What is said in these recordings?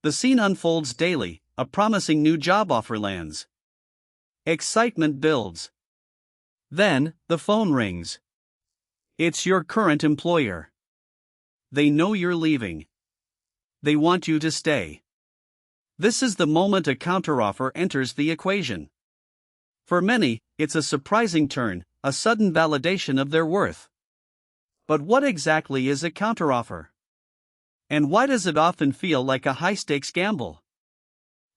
The scene unfolds daily, a promising new job offer lands. Excitement builds. Then, the phone rings. It's your current employer. They know you're leaving. They want you to stay. This is the moment a counteroffer enters the equation. For many, it's a surprising turn, a sudden validation of their worth. But what exactly is a counteroffer? And why does it often feel like a high-stakes gamble?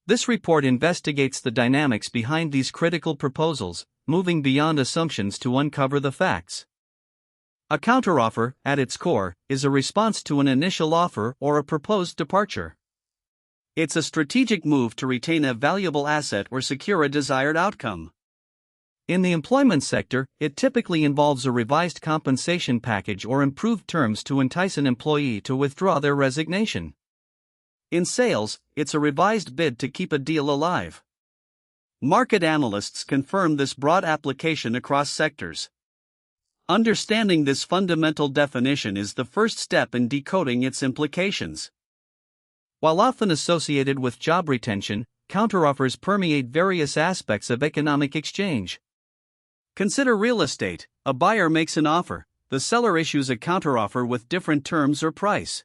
This report investigates the dynamics behind these critical proposals, moving beyond assumptions to uncover the facts. A counteroffer, at its core, is a response to an initial offer or a proposed departure. It's a strategic move to retain a valuable asset or secure a desired outcome. In the employment sector, it typically involves a revised compensation package or improved terms to entice an employee to withdraw their resignation. In sales, it's a revised bid to keep a deal alive. Market analysts confirm this broad application across sectors. Understanding this fundamental definition is the first step in decoding its implications. While often associated with job retention, counteroffers permeate various aspects of economic exchange. Consider real estate. A buyer makes an offer, the seller issues a counteroffer with different terms or price.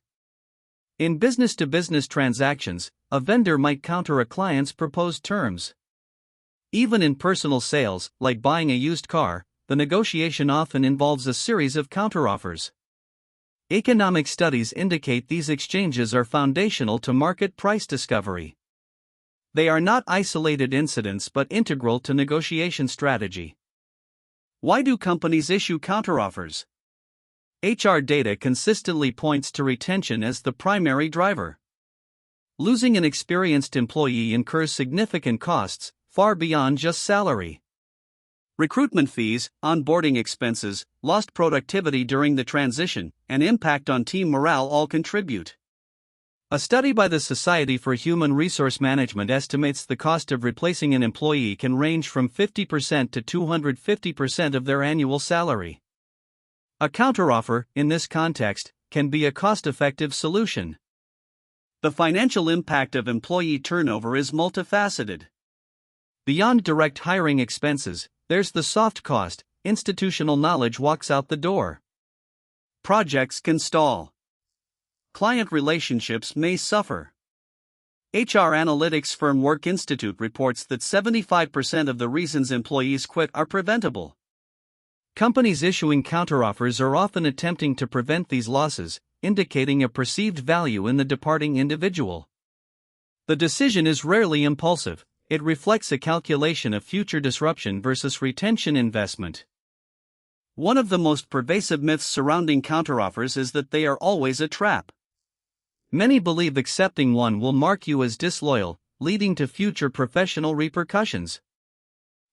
In business-to-business transactions, a vendor might counter a client's proposed terms. Even in personal sales, like buying a used car, the negotiation often involves a series of counteroffers. Economic studies indicate these exchanges are foundational to market price discovery. They are not isolated incidents but integral to negotiation strategy. Why do companies issue counteroffers? HR data consistently points to retention as the primary driver. Losing an experienced employee incurs significant costs, far beyond just salary. Recruitment fees, onboarding expenses, lost productivity during the transition, and impact on team morale all contribute. A study by the Society for Human Resource Management estimates the cost of replacing an employee can range from 50% to 250% of their annual salary. A counteroffer, in this context, can be a cost-effective solution. The financial impact of employee turnover is multifaceted. Beyond direct hiring expenses, there's the soft cost: institutional knowledge walks out the door. Projects can stall. Client relationships may suffer. HR analytics firm Work Institute reports that 75% of the reasons employees quit are preventable. Companies issuing counteroffers are often attempting to prevent these losses, indicating a perceived value in the departing individual. The decision is rarely impulsive. It reflects a calculation of future disruption versus retention investment. One of the most pervasive myths surrounding counteroffers is that they are always a trap. Many believe accepting one will mark you as disloyal, leading to future professional repercussions.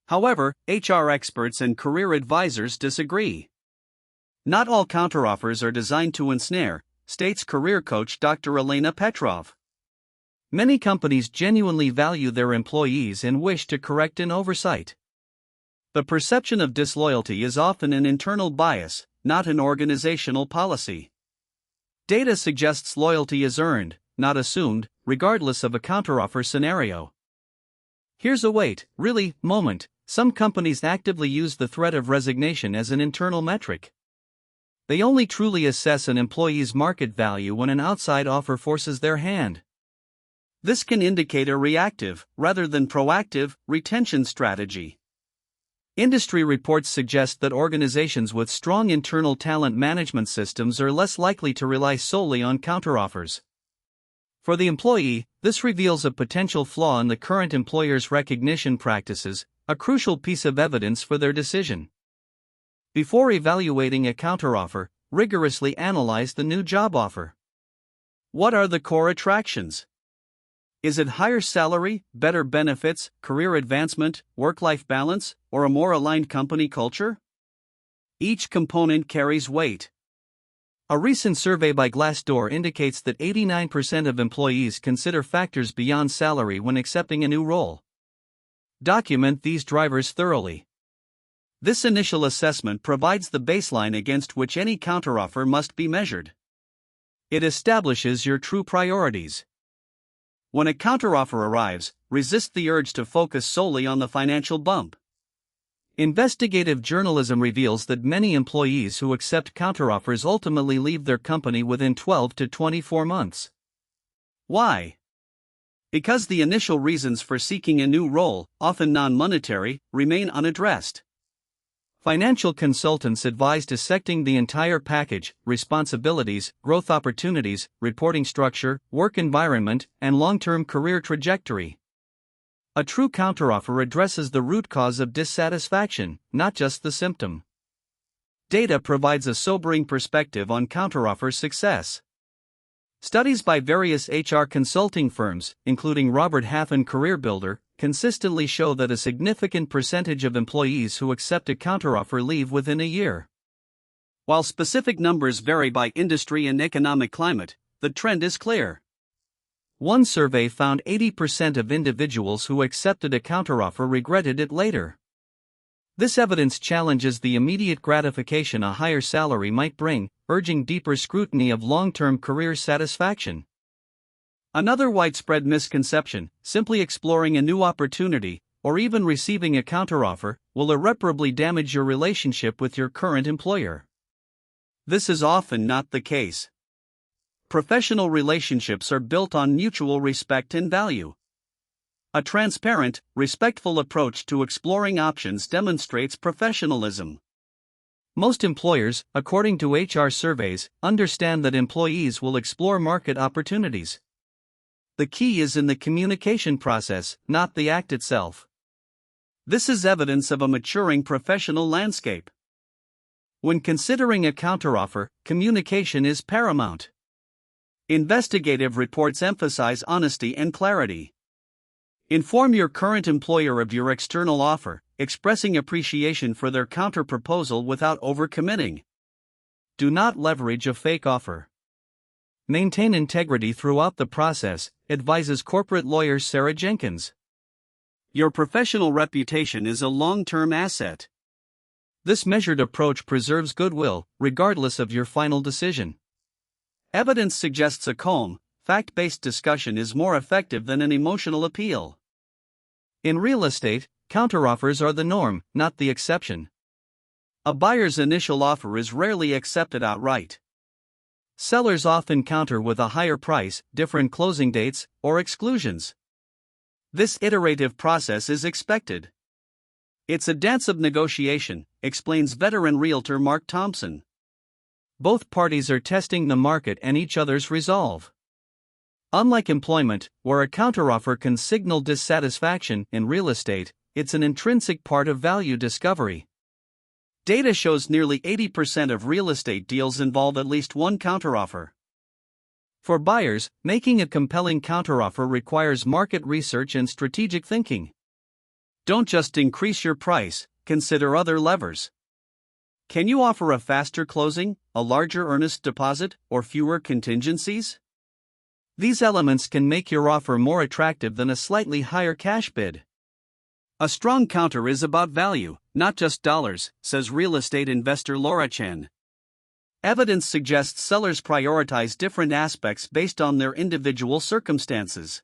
However, HR experts and career advisors disagree. Not all counteroffers are designed to ensnare, states career coach Dr. Elena Petrov. Many companies genuinely value their employees and wish to correct an oversight. The perception of disloyalty is often an internal bias, not an organizational policy. Data suggests loyalty is earned, not assumed, regardless of a counteroffer scenario. Here's a wait, really, moment. Some companies actively use the threat of resignation as an internal metric. They only truly assess an employee's market value when an outside offer forces their hand. This can indicate a reactive, rather than proactive, retention strategy. Industry reports suggest that organizations with strong internal talent management systems are less likely to rely solely on counteroffers. For the employee, this reveals a potential flaw in the current employer's recognition practices, a crucial piece of evidence for their decision. Before evaluating a counteroffer, rigorously analyze the new job offer. What are the core attractions? Is it higher salary, better benefits, career advancement, work-life balance, or a more aligned company culture? Each component carries weight. A recent survey by Glassdoor indicates that 89% of employees consider factors beyond salary when accepting a new role. Document these drivers thoroughly. This initial assessment provides the baseline against which any counteroffer must be measured. It establishes your true priorities. When a counteroffer arrives, resist the urge to focus solely on the financial bump. Investigative journalism reveals that many employees who accept counteroffers ultimately leave their company within 12 to 24 months. Why? Because the initial reasons for seeking a new role, often non-monetary, remain unaddressed. Financial consultants advise dissecting the entire package: responsibilities, growth opportunities, reporting structure, work environment, and long-term career trajectory. A true counteroffer addresses the root cause of dissatisfaction, not just the symptom. Data provides a sobering perspective on counteroffer success. Studies by various HR consulting firms, including Robert Half and CareerBuilder, consistently show that a significant percentage of employees who accept a counteroffer leave within a year. While specific numbers vary by industry and economic climate, the trend is clear. One survey found 80% of individuals who accepted a counteroffer regretted it later. This evidence challenges the immediate gratification a higher salary might bring, urging deeper scrutiny of long-term career satisfaction. Another widespread misconception: simply exploring a new opportunity, or even receiving a counteroffer, will irreparably damage your relationship with your current employer. This is often not the case. Professional relationships are built on mutual respect and value. A transparent, respectful approach to exploring options demonstrates professionalism. Most employers, according to HR surveys, understand that employees will explore market opportunities. The key is in the communication process, not the act itself. This is evidence of a maturing professional landscape. When considering a counteroffer, communication is paramount. Investigative reports emphasize honesty and clarity. Inform your current employer of your external offer, expressing appreciation for their counterproposal without overcommitting. Do not leverage a fake offer. Maintain integrity throughout the process, advises corporate lawyer Sarah Jenkins. Your professional reputation is a long-term asset. This measured approach preserves goodwill, regardless of your final decision. Evidence suggests a calm, fact-based discussion is more effective than an emotional appeal. In real estate, counteroffers are the norm, not the exception. A buyer's initial offer is rarely accepted outright. Sellers often counter with a higher price, different closing dates, or exclusions. This iterative process is expected. It's a dance of negotiation, explains veteran realtor Mark Thompson. Both parties are testing the market and each other's resolve. Unlike employment, where a counteroffer can signal dissatisfaction, in real estate, it's an intrinsic part of value discovery. Data shows nearly 80% of real estate deals involve at least one counteroffer. For buyers, making a compelling counteroffer requires market research and strategic thinking. Don't just increase your price, consider other levers. Can you offer a faster closing, a larger earnest deposit, or fewer contingencies? These elements can make your offer more attractive than a slightly higher cash bid. A strong counter is about value, not just dollars, says real estate investor Laura Chen. Evidence suggests sellers prioritize different aspects based on their individual circumstances.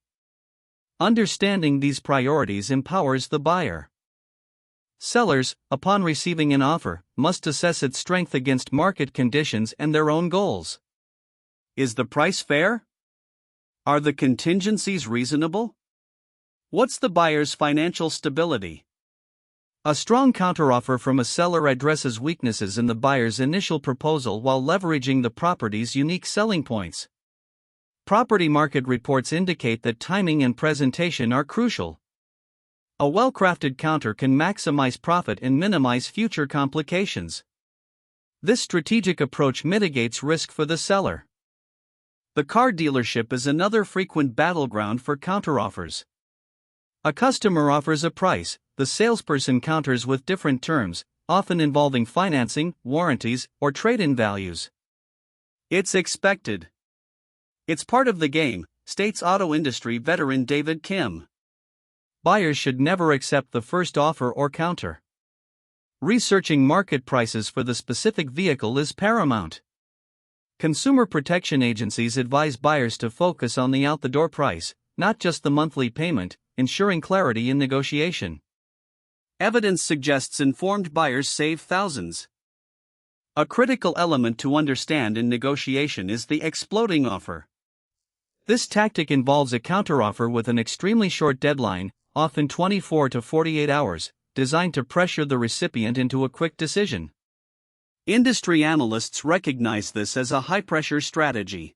Understanding these priorities empowers the buyer. Sellers, upon receiving an offer, must assess its strength against market conditions and their own goals. Is the price fair? Are the contingencies reasonable? What's the buyer's financial stability? A strong counteroffer from a seller addresses weaknesses in the buyer's initial proposal while leveraging the property's unique selling points. Property market reports indicate that timing and presentation are crucial. A well-crafted counter can maximize profit and minimize future complications. This strategic approach mitigates risk for the seller. The car dealership is another frequent battleground for counteroffers. A customer offers a price, the salesperson counters with different terms, often involving financing, warranties, or trade-in values. It's expected. It's part of the game, states auto industry veteran David Kim. Buyers should never accept the first offer or counter. Researching market prices for the specific vehicle is paramount. Consumer protection agencies advise buyers to focus on the out-the-door price, not just the monthly payment, ensuring clarity in negotiation. Evidence suggests informed buyers save thousands. A critical element to understand in negotiation is the exploding offer. This tactic involves a counteroffer with an extremely short deadline, often 24 to 48 hours, designed to pressure the recipient into a quick decision. Industry analysts recognize this as a high-pressure strategy.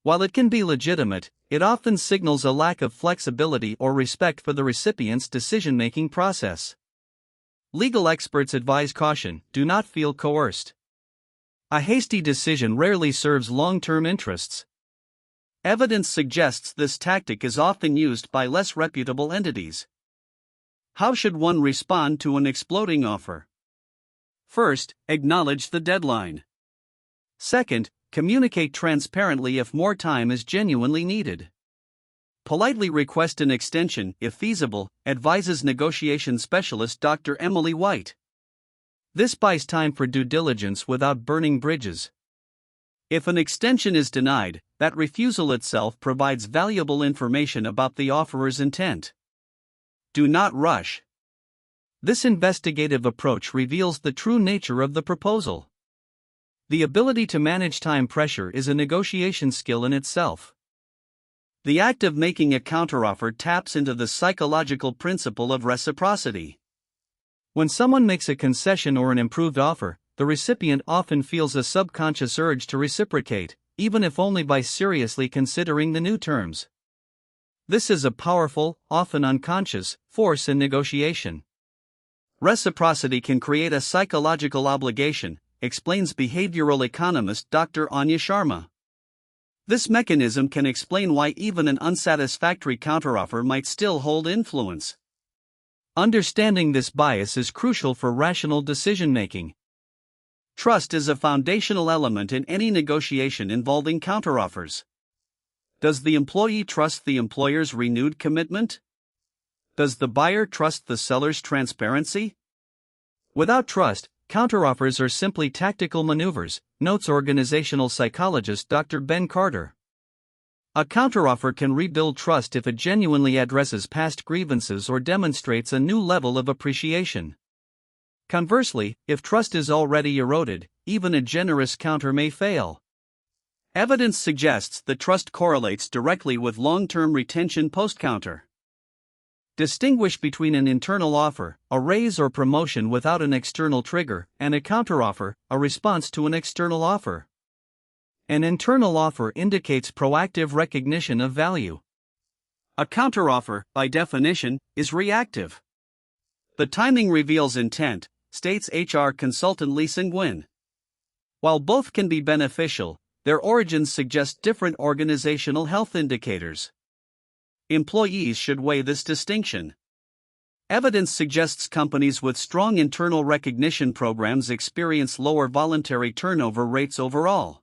While it can be legitimate, it often signals a lack of flexibility or respect for the recipient's decision-making process. Legal experts advise caution: do not feel coerced. A hasty decision rarely serves long-term interests. Evidence suggests this tactic is often used by less reputable entities. How should one respond to an exploding offer? First, acknowledge the deadline. Second, communicate transparently if more time is genuinely needed. Politely request an extension if feasible, advises negotiation specialist Dr. Emily White. This buys time for due diligence without burning bridges. If an extension is denied, that refusal itself provides valuable information about the offeror's intent. Do not rush. This investigative approach reveals the true nature of the proposal. The ability to manage time pressure is a negotiation skill in itself. The act of making a counteroffer taps into the psychological principle of reciprocity. When someone makes a concession or an improved offer, the recipient often feels a subconscious urge to reciprocate, even if only by seriously considering the new terms. This is a powerful, often unconscious, force in negotiation. Reciprocity can create a psychological obligation, explains behavioral economist Dr. Anya Sharma. This mechanism can explain why even an unsatisfactory counteroffer might still hold influence. Understanding this bias is crucial for rational decision-making. Trust is a foundational element in any negotiation involving counteroffers. Does the employee trust the employer's renewed commitment? Does the buyer trust the seller's transparency? Without trust, counteroffers are simply tactical maneuvers, notes organizational psychologist Dr. Ben Carter. A counteroffer can rebuild trust if it genuinely addresses past grievances or demonstrates a new level of appreciation. Conversely, if trust is already eroded, even a generous counter may fail. Evidence suggests that trust correlates directly with long-term retention post-counter. Distinguish between an internal offer, a raise or promotion without an external trigger, and a counteroffer, a response to an external offer. An internal offer indicates proactive recognition of value. A counteroffer, by definition, is reactive. The timing reveals intent, states HR consultant Lisa Nguyen. While both can be beneficial, their origins suggest different organizational health indicators. Employees should weigh this distinction. Evidence suggests companies with strong internal recognition programs experience lower voluntary turnover rates overall.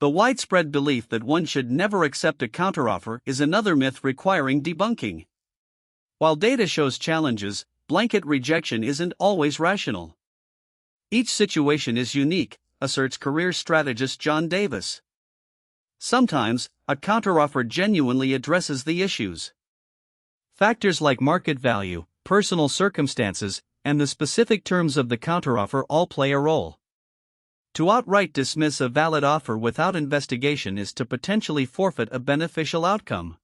The widespread belief that one should never accept a counteroffer is another myth requiring debunking. While data shows challenges, blanket rejection isn't always rational. Each situation is unique, asserts career strategist John Davis. Sometimes, a counteroffer genuinely addresses the issues. Factors like market value, personal circumstances, and the specific terms of the counteroffer all play a role. To outright dismiss a valid offer without investigation is to potentially forfeit a beneficial outcome.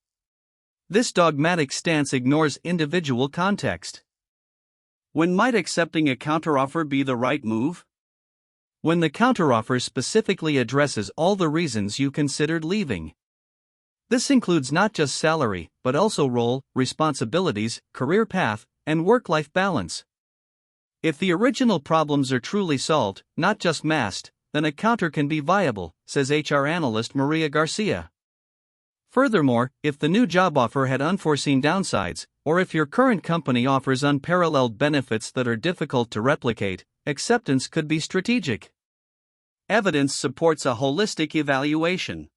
This dogmatic stance ignores individual context. When might accepting a counteroffer be the right move? When the counteroffer specifically addresses all the reasons you considered leaving. This includes not just salary, but also role, responsibilities, career path, and work-life balance. If the original problems are truly solved, not just masked, then a counter can be viable, says HR analyst Maria Garcia. Furthermore, if the new job offer had unforeseen downsides, or if your current company offers unparalleled benefits that are difficult to replicate, acceptance could be strategic. Evidence supports a holistic evaluation.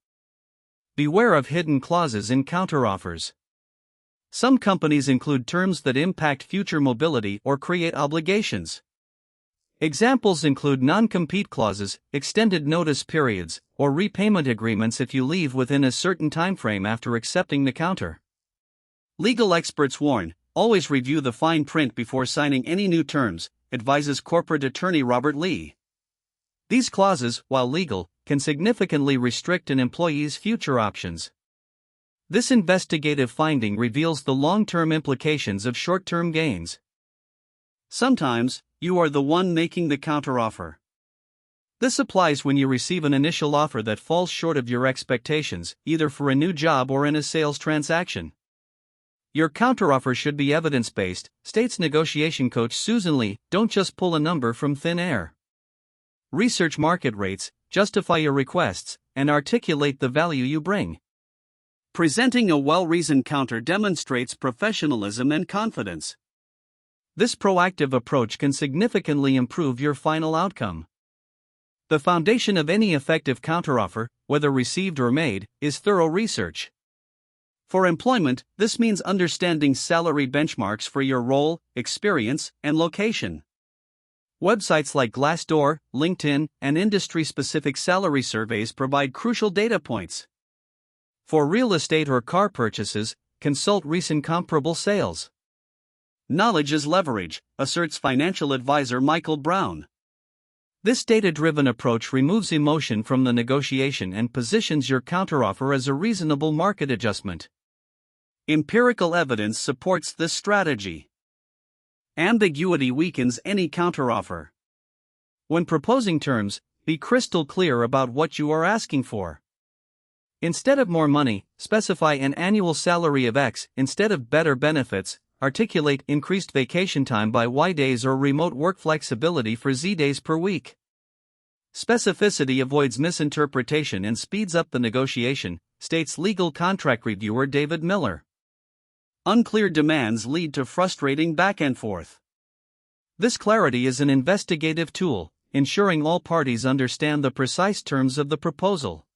Beware of hidden clauses in counteroffers. Some companies include terms that impact future mobility or create obligations. Examples include non-compete clauses, extended notice periods, or repayment agreements if you leave within a certain timeframe after accepting the counter. Legal experts warn, always review the fine print before signing any new terms, advises corporate attorney Robert Lee. These clauses, while legal, can significantly restrict an employee's future options. This investigative finding reveals the long-term implications of short-term gains. Sometimes, you are the one making the counteroffer. This applies when you receive an initial offer that falls short of your expectations, either for a new job or in a sales transaction. Your counteroffer should be evidence-based, states negotiation coach Susan Lee. Don't just pull a number from thin air. Research market rates, justify your requests, and articulate the value you bring. Presenting a well-reasoned counter demonstrates professionalism and confidence. This proactive approach can significantly improve your final outcome. The foundation of any effective counteroffer, whether received or made, is thorough research. For employment, this means understanding salary benchmarks for your role, experience, and location. Websites like Glassdoor, LinkedIn, and industry-specific salary surveys provide crucial data points. For real estate or car purchases, consult recent comparable sales. Knowledge is leverage, asserts financial advisor Michael Brown. This data-driven approach removes emotion from the negotiation and positions your counteroffer as a reasonable market adjustment. Empirical evidence supports this strategy. Ambiguity weakens any counteroffer. When proposing terms, be crystal clear about what you are asking for. Instead of more money, specify an annual salary of X. Instead of better benefits, articulate increased vacation time by Y days or remote work flexibility for Z days per week. Specificity avoids misinterpretation and speeds up the negotiation, states legal contract reviewer David Miller. Unclear demands lead to frustrating back and forth. This clarity is an investigative tool, ensuring all parties understand the precise terms of the proposal.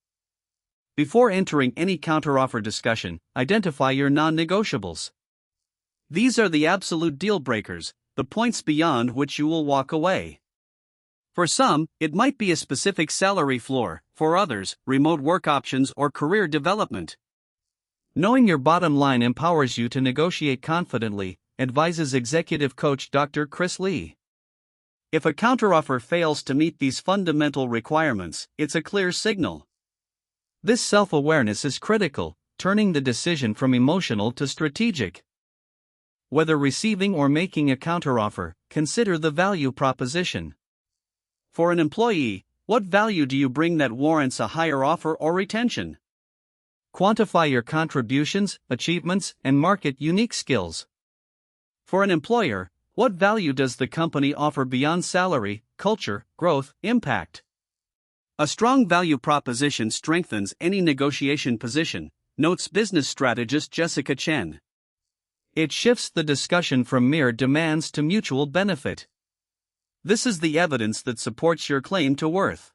Before entering any counteroffer discussion, identify your non-negotiables. These are the absolute deal breakers, the points beyond which you will walk away. For some, it might be a specific salary floor, for others, remote work options or career development. Knowing your bottom line empowers you to negotiate confidently, advises executive coach Dr. Chris Lee. If a counteroffer fails to meet these fundamental requirements, it's a clear signal. This self-awareness is critical, turning the decision from emotional to strategic. Whether receiving or making a counteroffer, consider the value proposition. For an employee, what value do you bring that warrants a higher offer or retention? Quantify your contributions, achievements, and market unique skills. For an employer, what value does the company offer beyond salary, culture, growth, impact? A strong value proposition strengthens any negotiation position, notes business strategist Jessica Chen. It shifts the discussion from mere demands to mutual benefit. This is the evidence that supports your claim to worth.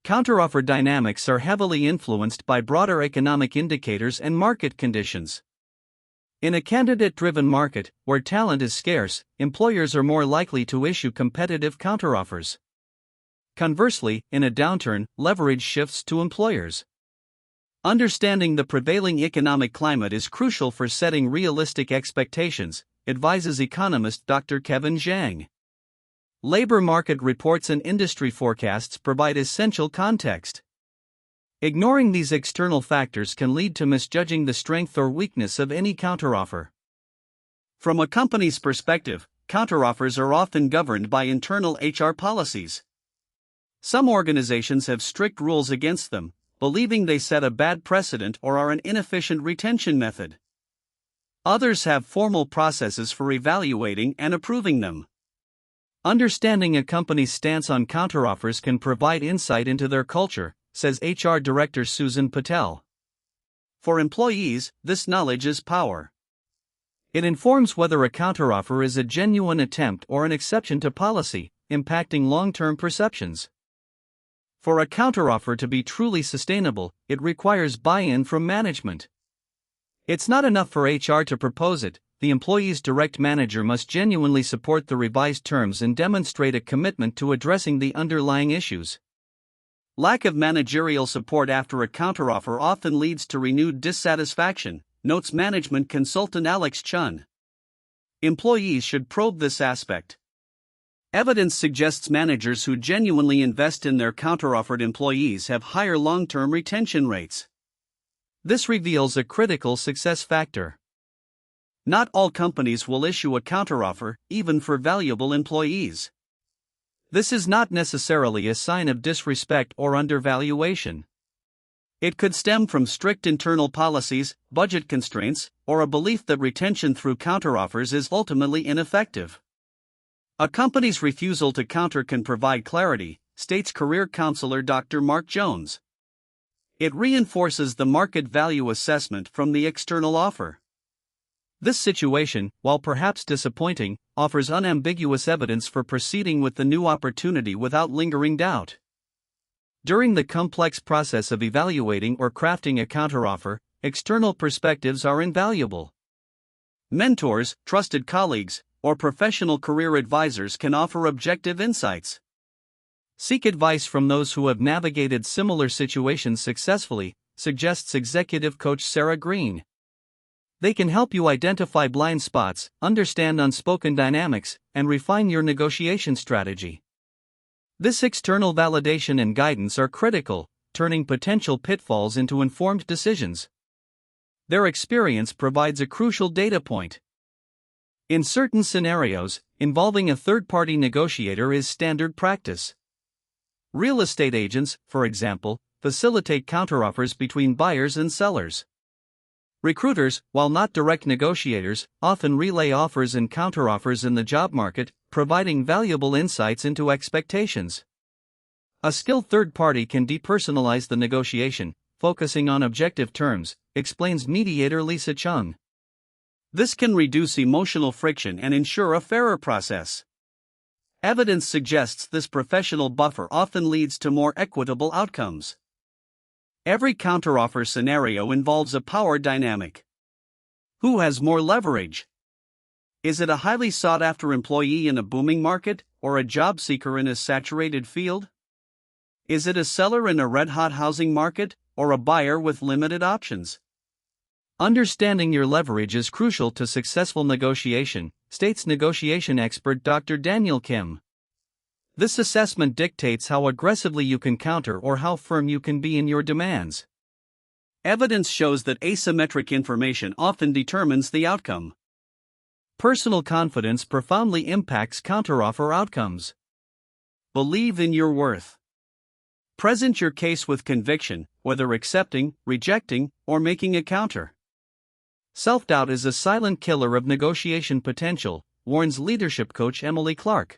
Counteroffer dynamics are heavily influenced by broader economic indicators and market conditions. In a candidate-driven market, where talent is scarce, employers are more likely to issue competitive counteroffers. Conversely, in a downturn, leverage shifts to employers. Understanding the prevailing economic climate is crucial for setting realistic expectations, advises economist Dr. Kevin Zhang. Labor market reports and industry forecasts provide essential context. Ignoring these external factors can lead to misjudging the strength or weakness of any counteroffer. From a company's perspective, counteroffers are often governed by internal HR policies. Some organizations have strict rules against them, believing they set a bad precedent or are an inefficient retention method. Others have formal processes for evaluating and approving them. Understanding a company's stance on counteroffers can provide insight into their culture, says HR Director Susan Patel. For employees, this knowledge is power. It informs whether a counteroffer is a genuine attempt or an exception to policy, impacting long-term perceptions. For a counteroffer to be truly sustainable, it requires buy-in from management. It's not enough for HR to propose it, the employee's direct manager must genuinely support the revised terms and demonstrate a commitment to addressing the underlying issues. Lack of managerial support after a counteroffer often leads to renewed dissatisfaction, notes management consultant Alex Chun. Employees should probe this aspect. Evidence suggests managers who genuinely invest in their counteroffered employees have higher long-term retention rates. This reveals a critical success factor. Not all companies will issue a counteroffer, even for valuable employees. This is not necessarily a sign of disrespect or undervaluation. It could stem from strict internal policies, budget constraints, or a belief that retention through counteroffers is ultimately ineffective. A company's refusal to counter can provide clarity, states career counselor Dr. Mark Jones. It reinforces the market value assessment from the external offer. This situation, while perhaps disappointing, offers unambiguous evidence for proceeding with the new opportunity without lingering doubt. During the complex process of evaluating or crafting a counteroffer, external perspectives are invaluable. Mentors, trusted colleagues, or professional career advisors can offer objective insights. Seek advice from those who have navigated similar situations successfully, suggests executive coach Sarah Green. They can help you identify blind spots, understand unspoken dynamics, and refine your negotiation strategy. This external validation and guidance are critical, turning potential pitfalls into informed decisions. Their experience provides a crucial data point. In certain scenarios, involving a third-party negotiator is standard practice. Real estate agents, for example, facilitate counteroffers between buyers and sellers. Recruiters, while not direct negotiators, often relay offers and counteroffers in the job market, providing valuable insights into expectations. A skilled third party can depersonalize the negotiation, focusing on objective terms, explains mediator Lisa Chung. This can reduce emotional friction and ensure a fairer process. Evidence suggests this professional buffer often leads to more equitable outcomes. Every counteroffer scenario involves a power dynamic. Who has more leverage? Is it a highly sought-after employee in a booming market, or a job seeker in a saturated field? Is it a seller in a red-hot housing market, or a buyer with limited options? Understanding your leverage is crucial to successful negotiation, states negotiation expert Dr. Daniel Kim. This assessment dictates how aggressively you can counter or how firm you can be in your demands. Evidence shows that asymmetric information often determines the outcome. Personal confidence profoundly impacts counteroffer outcomes. Believe in your worth. Present your case with conviction, whether accepting, rejecting, or making a counter. Self-doubt is a silent killer of negotiation potential, warns leadership coach Emily Clark.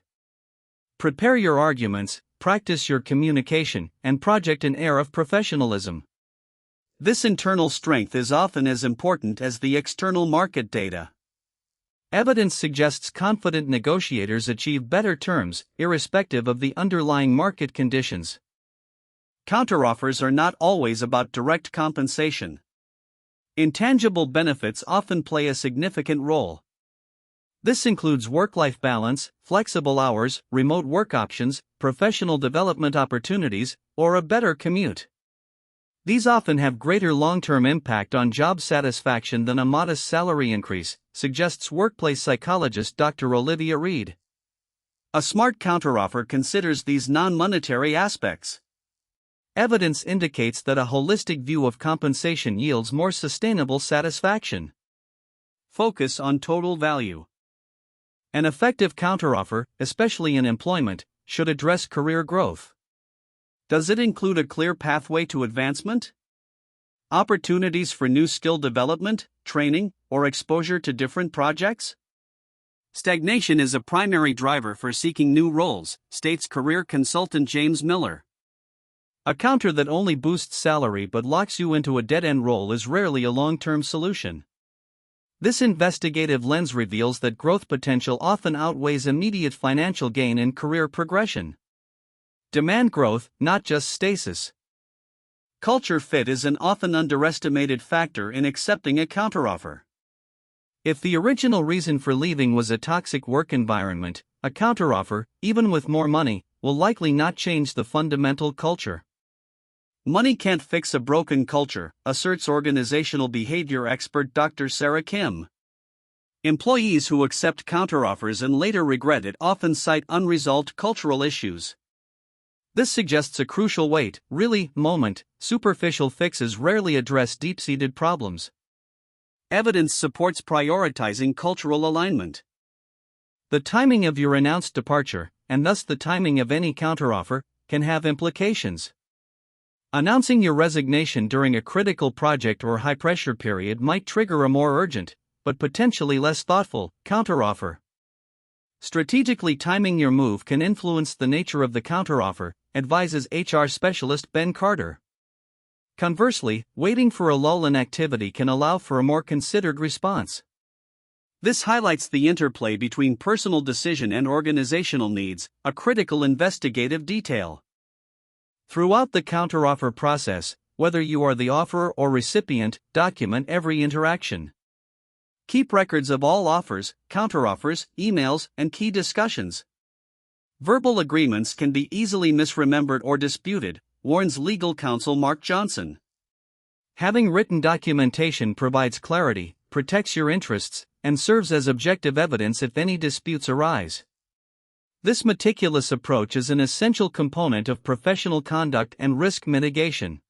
Prepare your arguments, practice your communication, and project an air of professionalism. This internal strength is often as important as the external market data. Evidence suggests confident negotiators achieve better terms, irrespective of the underlying market conditions. Counteroffers are not always about direct compensation. Intangible benefits often play a significant role. This includes work-life balance, flexible hours, remote work options, professional development opportunities, or a better commute. These often have greater long-term impact on job satisfaction than a modest salary increase, suggests workplace psychologist Dr. Olivia Reed. A smart counteroffer considers these non-monetary aspects. Evidence indicates that a holistic view of compensation yields more sustainable satisfaction. Focus on total value. An effective counteroffer, especially in employment, should address career growth. Does it include a clear pathway to advancement? Opportunities for new skill development, training, or exposure to different projects? Stagnation is a primary driver for seeking new roles, states career consultant James Miller. A counter that only boosts salary but locks you into a dead-end role is rarely a long-term solution. This investigative lens reveals that growth potential often outweighs immediate financial gain and career progression. Demand growth, not just stasis. Culture fit is an often underestimated factor in accepting a counteroffer. If the original reason for leaving was a toxic work environment, a counteroffer, even with more money, will likely not change the fundamental culture. Money can't fix a broken culture, asserts organizational behavior expert Dr. Sarah Kim. Employees who accept counteroffers and later regret it often cite unresolved cultural issues. This suggests a crucial moment. Superficial fixes rarely address deep-seated problems. Evidence supports prioritizing cultural alignment. The timing of your announced departure, and thus the timing of any counteroffer, can have implications. Announcing your resignation during a critical project or high-pressure period might trigger a more urgent, but potentially less thoughtful, counteroffer. Strategically timing your move can influence the nature of the counteroffer, advises HR specialist Ben Carter. Conversely, waiting for a lull in activity can allow for a more considered response. This highlights the interplay between personal decision and organizational needs, a critical investigative detail. Throughout the counteroffer process, whether you are the offerer or recipient, document every interaction. Keep records of all offers, counteroffers, emails, and key discussions. Verbal agreements can be easily misremembered or disputed, warns legal counsel Mark Johnson. Having written documentation provides clarity, protects your interests, and serves as objective evidence if any disputes arise. This meticulous approach is an essential component of professional conduct and risk mitigation.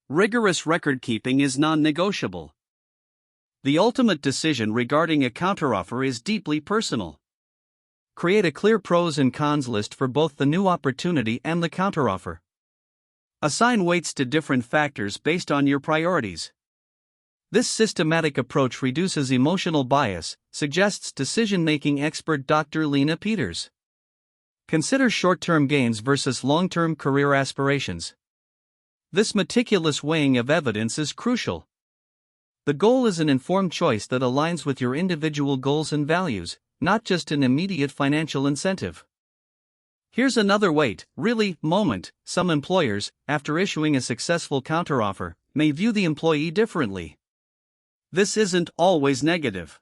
Rigorous record-keeping is non-negotiable. The ultimate decision regarding a counteroffer is deeply personal. Create a clear pros and cons list for both the new opportunity and the counteroffer. Assign weights to different factors based on your priorities. This systematic approach reduces emotional bias, suggests decision-making expert Dr. Lena Peters. Consider short-term gains versus long-term career aspirations. This meticulous weighing of evidence is crucial. The goal is an informed choice that aligns with your individual goals and values, not just an immediate financial incentive. Here's another moment. Some employers, after issuing a successful counteroffer, may view the employee differently. This isn't always negative.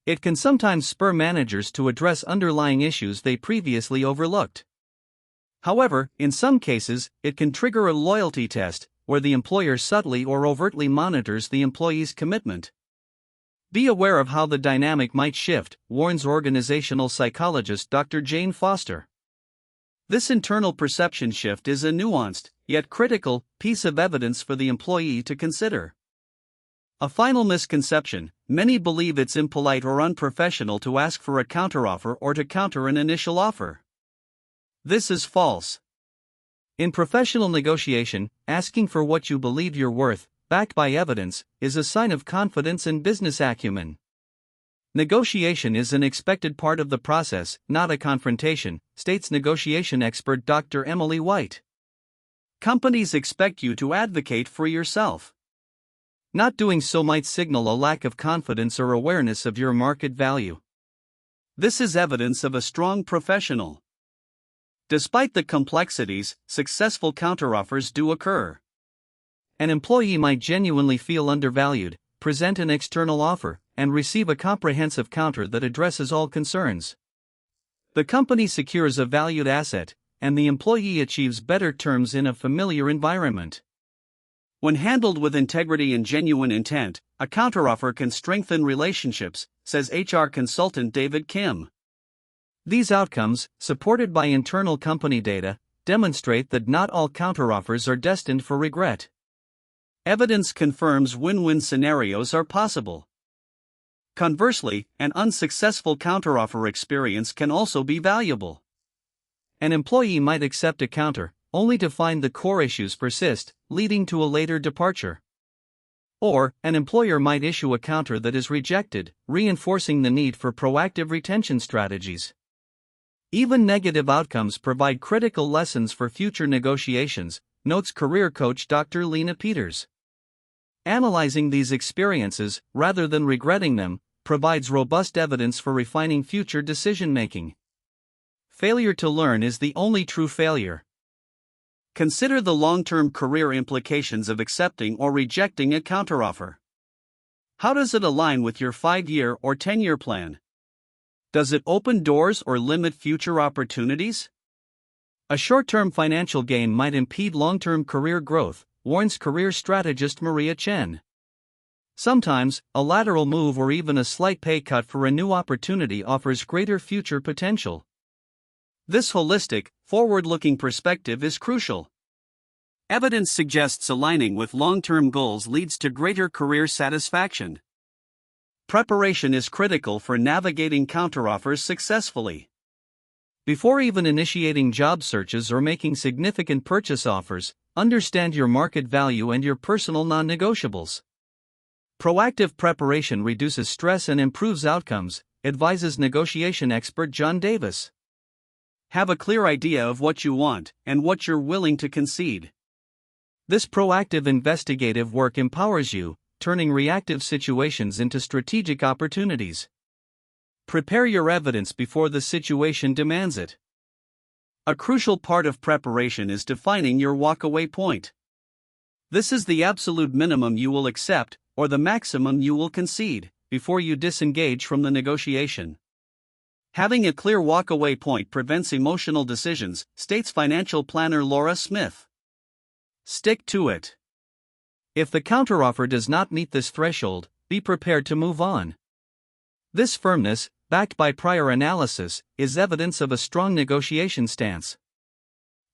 It can sometimes spur managers to address underlying issues they previously overlooked. However, in some cases, it can trigger a loyalty test, where the employer subtly or overtly monitors the employee's commitment. Be aware of how the dynamic might shift, warns organizational psychologist Dr. Jane Foster. This internal perception shift is a nuanced, yet critical, piece of evidence for the employee to consider. A final misconception: many believe it's impolite or unprofessional to ask for a counteroffer or to counter an initial offer. This is false. In professional negotiation, asking for what you believe you're worth, backed by evidence, is a sign of confidence and business acumen. Negotiation is an expected part of the process, not a confrontation, states negotiation expert Dr. Emily White. Companies expect you to advocate for yourself. Not doing so might signal a lack of confidence or awareness of your market value. This is evidence of a strong professional. Despite the complexities, successful counteroffers do occur. An employee might genuinely feel undervalued, present an external offer, and receive a comprehensive counter that addresses all concerns. The company secures a valued asset, and the employee achieves better terms in a familiar environment. When handled with integrity and genuine intent, a counteroffer can strengthen relationships, says HR consultant David Kim. These outcomes, supported by internal company data, demonstrate that not all counteroffers are destined for regret. Evidence confirms win-win scenarios are possible. Conversely, an unsuccessful counteroffer experience can also be valuable. An employee might accept a counter, only to find the core issues persist, leading to a later departure. Or, an employer might issue a counter that is rejected, reinforcing the need for proactive retention strategies. Even negative outcomes provide critical lessons for future negotiations, notes career coach Dr. Lena Peters. Analyzing these experiences, rather than regretting them, provides robust evidence for refining future decision-making. Failure to learn is the only true failure. Consider the long-term career implications of accepting or rejecting a counteroffer. How does it align with your 5-year or 10-year plan? Does it open doors or limit future opportunities? A short-term financial gain might impede long-term career growth, warns career strategist Maria Chen. Sometimes, a lateral move or even a slight pay cut for a new opportunity offers greater future potential. This holistic, forward-looking perspective is crucial. Evidence suggests aligning with long-term goals leads to greater career satisfaction. Preparation is critical for navigating counteroffers successfully. Before even initiating job searches or making significant purchase offers, understand your market value and your personal non-negotiables. Proactive preparation reduces stress and improves outcomes, advises negotiation expert John Davis. Have a clear idea of what you want and what you're willing to concede. This proactive investigative work empowers you, turning reactive situations into strategic opportunities. Prepare your evidence before the situation demands it. A crucial part of preparation is defining your walkaway point. This is the absolute minimum you will accept, or the maximum you will concede, before you disengage from the negotiation. Having a clear walkaway point prevents emotional decisions, states financial planner Laura Smith. Stick to it. If the counteroffer does not meet this threshold, be prepared to move on. This firmness, backed by prior analysis, is evidence of a strong negotiation stance.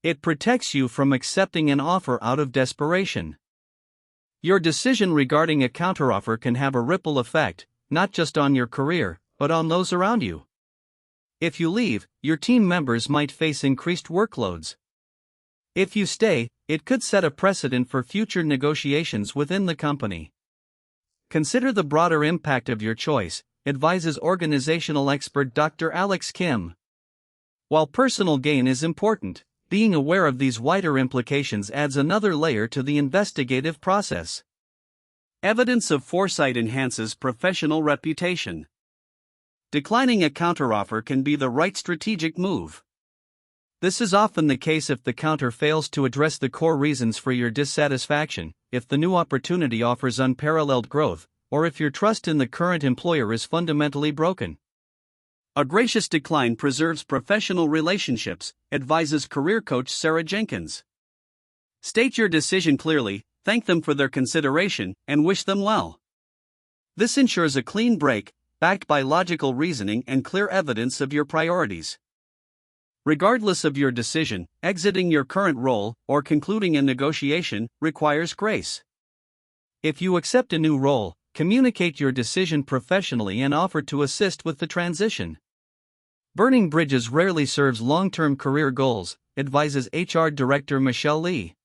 It protects you from accepting an offer out of desperation. Your decision regarding a counteroffer can have a ripple effect, not just on your career, but on those around you. If you leave, your team members might face increased workloads. If you stay, it could set a precedent for future negotiations within the company. Consider the broader impact of your choice, advises organizational expert Dr. Alex Kim. While personal gain is important, being aware of these wider implications adds another layer to the investigative process. Evidence of foresight enhances professional reputation. Declining a counteroffer can be the right strategic move. This is often the case if the counter fails to address the core reasons for your dissatisfaction, if the new opportunity offers unparalleled growth, or if your trust in the current employer is fundamentally broken. A gracious decline preserves professional relationships, advises career coach Sarah Jenkins. State your decision clearly, thank them for their consideration, and wish them well. This ensures a clean break, backed by logical reasoning and clear evidence of your priorities. Regardless of your decision, exiting your current role or concluding a negotiation requires grace. If you accept a new role, communicate your decision professionally and offer to assist with the transition. Burning bridges rarely serves long-term career goals, advises HR Director Michelle Lee.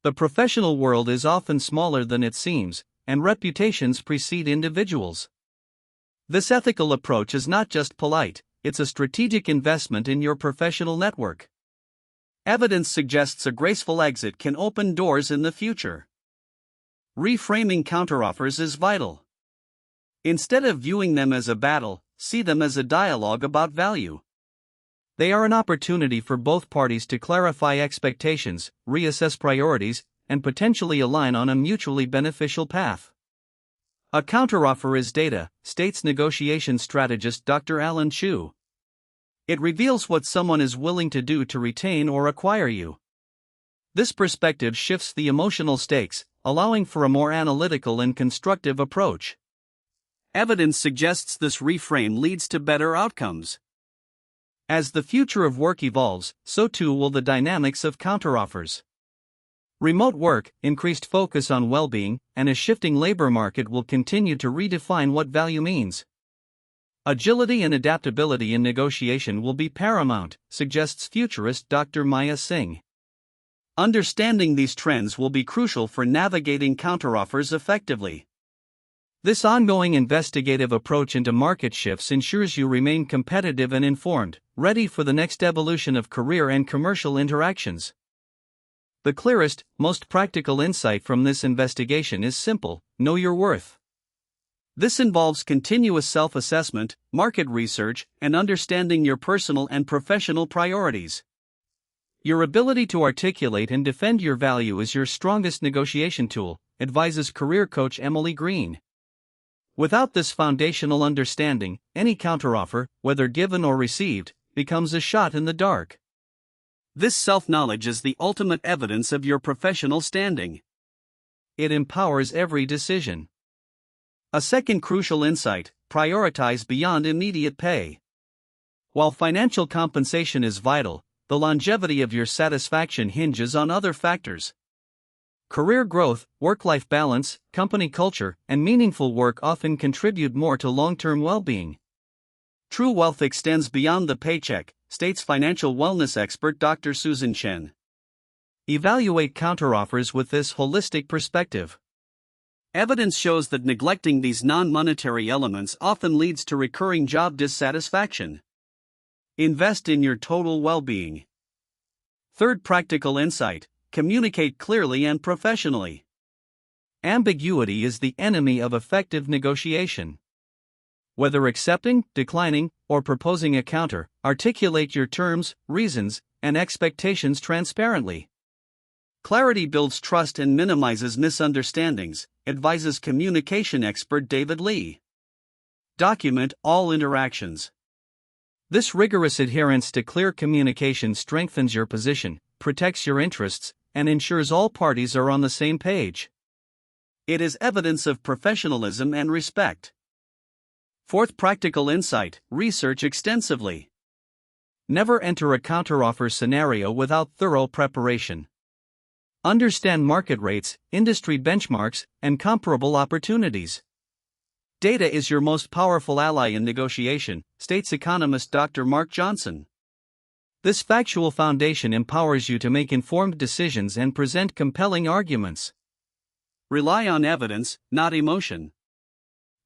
The professional world is often smaller than it seems, and reputations precede individuals. This ethical approach is not just polite, it's a strategic investment in your professional network. Evidence suggests a graceful exit can open doors in the future. Reframing counteroffers is vital. Instead of viewing them as a battle, see them as a dialogue about value. They are an opportunity for both parties to clarify expectations, reassess priorities, and potentially align on a mutually beneficial path. A counteroffer is data, states negotiation strategist Dr. Alan Chu. It reveals what someone is willing to do to retain or acquire you. This perspective shifts the emotional stakes, allowing for a more analytical and constructive approach. Evidence suggests this reframe leads to better outcomes. As the future of work evolves, so too will the dynamics of counteroffers. Remote work, increased focus on well-being, and a shifting labor market will continue to redefine what value means. Agility and adaptability in negotiation will be paramount, suggests futurist Dr. Maya Singh. Understanding these trends will be crucial for navigating counteroffers effectively. This ongoing investigative approach into market shifts ensures you remain competitive and informed, ready for the next evolution of career and commercial interactions. The clearest, most practical insight from this investigation is simple: know your worth. This involves continuous self-assessment, market research, and understanding your personal and professional priorities. Your ability to articulate and defend your value is your strongest negotiation tool, advises career coach Emily Green. Without this foundational understanding, any counteroffer, whether given or received, becomes a shot in the dark. This self-knowledge is the ultimate evidence of your professional standing. It empowers every decision. A second crucial insight: prioritize beyond immediate pay. While financial compensation is vital, the longevity of your satisfaction hinges on other factors. Career growth, work-life balance, company culture, and meaningful work often contribute more to long-term well-being. True wealth extends beyond the paycheck, states financial wellness expert Dr. Susan Chen. Evaluate counteroffers with this holistic perspective. Evidence shows that neglecting these non-monetary elements often leads to recurring job dissatisfaction. Invest in your total well-being. Third practical insight: communicate clearly and professionally. Ambiguity is the enemy of effective negotiation. Whether accepting, declining, or proposing a counter, articulate your terms, reasons, and expectations transparently. Clarity builds trust and minimizes misunderstandings, advises communication expert David Lee. Document all interactions. This rigorous adherence to clear communication strengthens your position, protects your interests, and ensures all parties are on the same page. It is evidence of professionalism and respect. Fourth practical insight: research extensively. Never enter a counteroffer scenario without thorough preparation. Understand market rates, industry benchmarks, and comparable opportunities. Data is your most powerful ally in negotiation, states economist Dr. Mark Johnson. This factual foundation empowers you to make informed decisions and present compelling arguments. Rely on evidence, not emotion.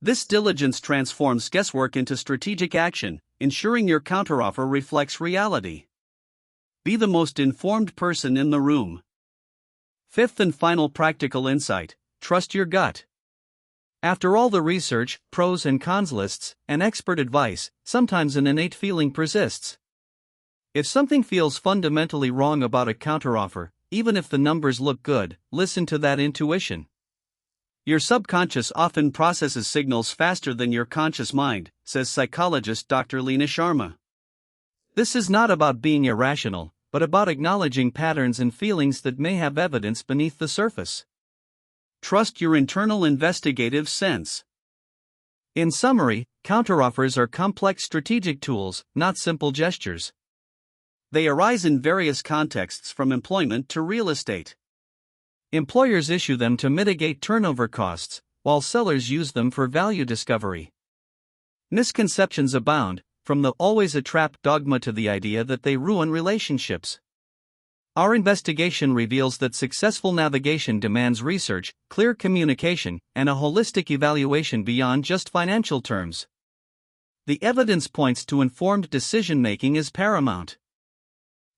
This diligence transforms guesswork into strategic action, ensuring your counteroffer reflects reality. Be the most informed person in the room. Fifth and final practical insight: trust your gut. After all the research, pros and cons lists, and expert advice, sometimes an innate feeling persists. If something feels fundamentally wrong about a counteroffer, even if the numbers look good, listen to that intuition. Your subconscious often processes signals faster than your conscious mind, says psychologist Dr. Leena Sharma. This is not about being irrational, but about acknowledging patterns and feelings that may have evidence beneath the surface. Trust your internal investigative sense. In summary, counteroffers are complex strategic tools, not simple gestures. They arise in various contexts, from employment to real estate. Employers issue them to mitigate turnover costs, while sellers use them for value discovery. Misconceptions abound, from the always a trap dogma to the idea that they ruin relationships. Our investigation reveals that successful navigation demands research, clear communication, and a holistic evaluation beyond just financial terms. The evidence points to informed decision-making as paramount.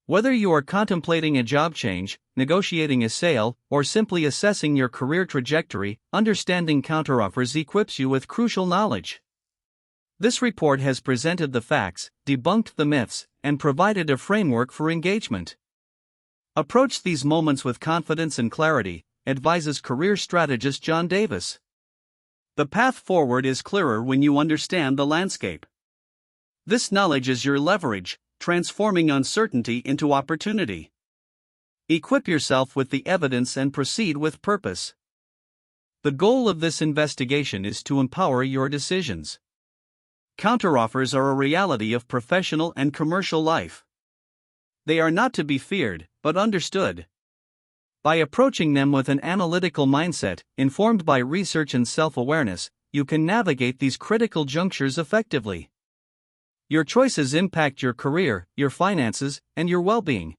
Whether you are contemplating a job change, negotiating a sale, or simply assessing your career trajectory, understanding counteroffers equips you with crucial knowledge. This report has presented the facts, debunked the myths, and provided a framework for engagement. Approach these moments with confidence and clarity, advises career strategist John Davis. The path forward is clearer when you understand the landscape. This knowledge is your leverage, transforming uncertainty into opportunity. Equip yourself with the evidence and proceed with purpose. The goal of this investigation is to empower your decisions. Counteroffers are a reality of professional and commercial life. They are not to be feared, but understood. By approaching them with an analytical mindset, informed by research and self-awareness, you can navigate these critical junctures effectively. Your choices impact your career, your finances, and your well-being.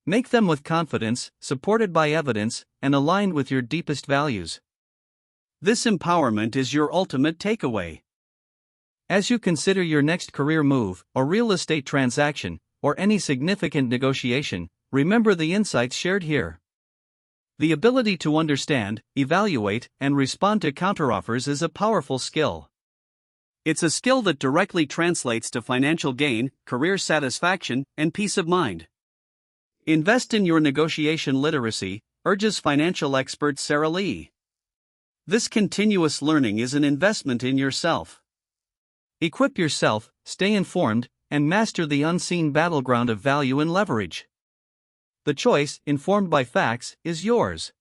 Make them with confidence, supported by evidence, and aligned with your deepest values. This empowerment is your ultimate takeaway. As you consider your next career move, or real estate transaction, or any significant negotiation, remember the insights shared here. The ability to understand, evaluate, and respond to counteroffers is a powerful skill. It's a skill that directly translates to financial gain, career satisfaction, and peace of mind. Invest in your negotiation literacy, urges financial expert Sarah Lee. This continuous learning is an investment in yourself. Equip yourself, stay informed, and master the unseen battleground of value and leverage. The choice, informed by facts, is yours.